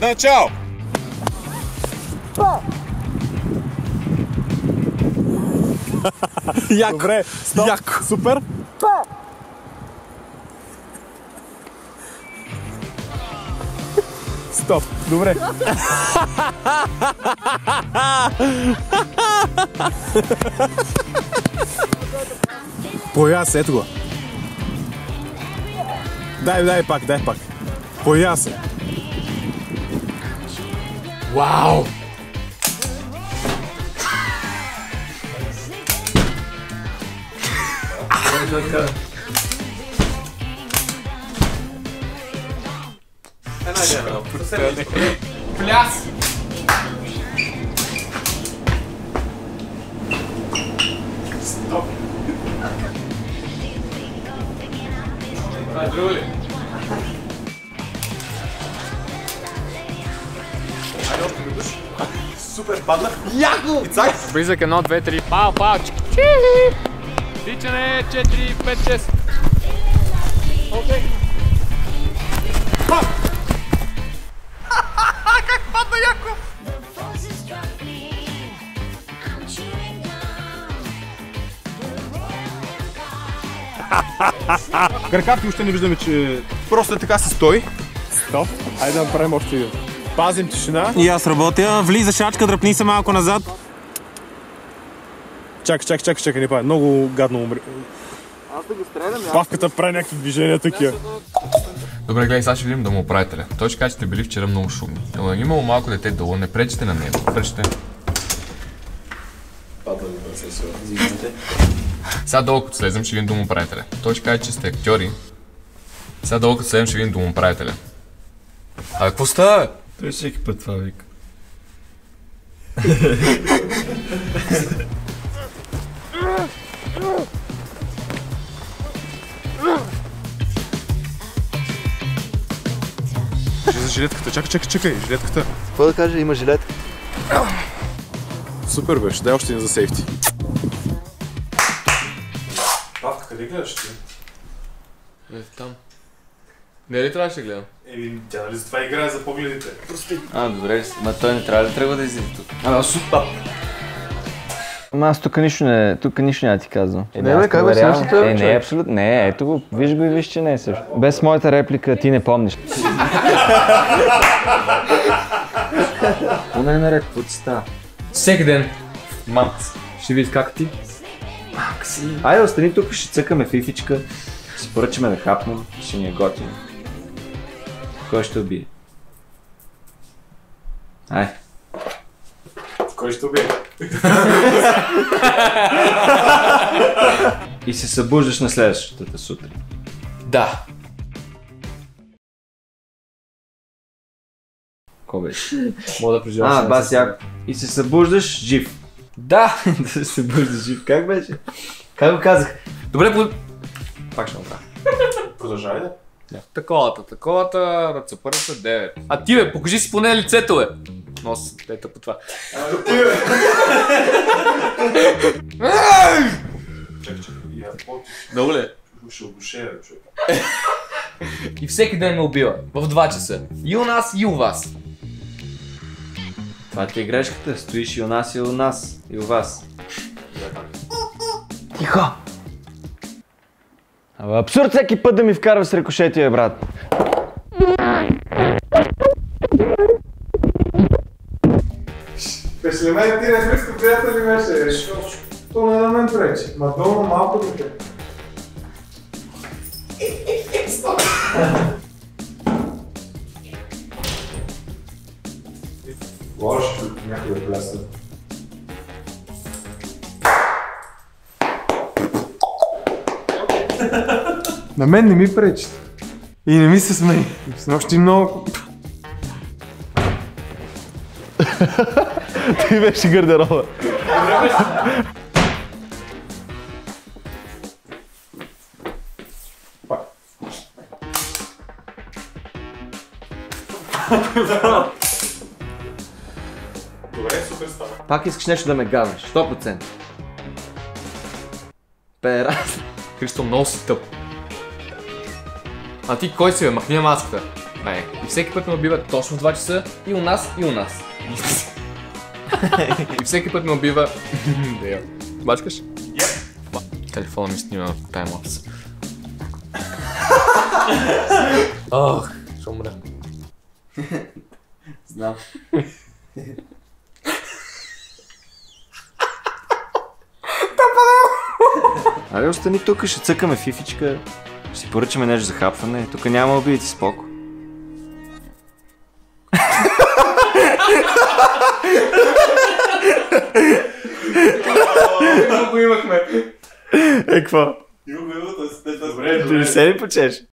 Начало! Яко. Добре, стоп. Яко. Супер. Стоп. Добре. Пояс, ето го. Дай пак. Пояс. Вау! Пляс! Стоп. Друго ли? Супер, паднах. Яко! И цак. Близък 1, 2, 3. Пау! Чили! Тичане 4, 5, 6. Окей. Как падна яко! Краката още не виждаме, че просто е така се стои. Стоп. Хайде да направим още един. Пазим тишина. И аз работя. Влиза шачка, дръпни се малко назад. Чакай, не пада. Много гадно умри. Аз да го стрелям, Павката прави някакви движения такива. Добре, гледай, сега ще видим домоуправителя. Той ще каже, че сте били вчера много шумни. Но имало малко дете долу, не пречите на него. Пречите. Сега долу като слезем ще видим домоуправителя. Той ще каже, че сте актьори. Сега долу като слезем ще видим домоуправителя. А какво става? Той всеки път това вика. За жилетката, чакай, жилетката. Какво да кажа, има жилетка? Супер беше, дай още един за сейфти. Павка, къде гледаш ти? Там. Не ли трябваше да гледам? Тя нали за това играе за погледите? Добре, ма той не трябва да тръгва да излиза тук. Ама аз тук нищо няма ти казвам. Не, как бе, също това не, абсолютно. Не, ето го, виж го и виж, че не е също. Без моята реплика ти не помниш. Поне наред, какво ти става? Всеки ден. Мат. Ще видиш как ти. Айде, остани тук, ще цъкаме фифичка. Ще си поръчаме да хапнем, ще ни е готино. Кой ще убие? Ай. Кой ще убие? И се събуждаш на следващата сутрин. Да. Ко беше? Мога да преживаш. Бас яко. И се събуждаш жив. Да. Да се събуждаш жив. Как беше? Как го казах? Добре, пак ще направя. Продължавай да. Таковата, ръцепърца 9. А ти бе, покажи си поне лицето бе. Нос, ето по това. Чакай, я по-ти. Много ли? Ще обушея, човек. И всеки ден ме убива. В 2 часа. И у нас, и у вас. Това ти е грешката. Стоиш и у нас, и у нас. И у вас. Тихо! Абе, абсурд всеки път да ми вкарва с рикошетия, брат. Пешли мен ти не близко приятели беше. То не на мен пречи. Ма долу малко дете. Лош, някой да плясва. На мен не ми пречи. И не ми се смей. С нощи много... Ти беше гардероба. Добре, супер става. Пак искаш нещо да ме газваш. 100%. Пера. Христо, много си тъп. А ти кой си бе? Махни маската. И всеки път ме убива точно в 2 часа и у нас, и у нас. И всеки път ме убива... Бачкаш? Телефона ми снима таймлапс. Ох, ще умря. Знам. Абе, остани тук, ще цъкаме фифичка. Ще си поръчаме нещо за хапване. Тук няма убийци, споко. Много имахме. Какво? Имаме, Добре, не се ли почеш?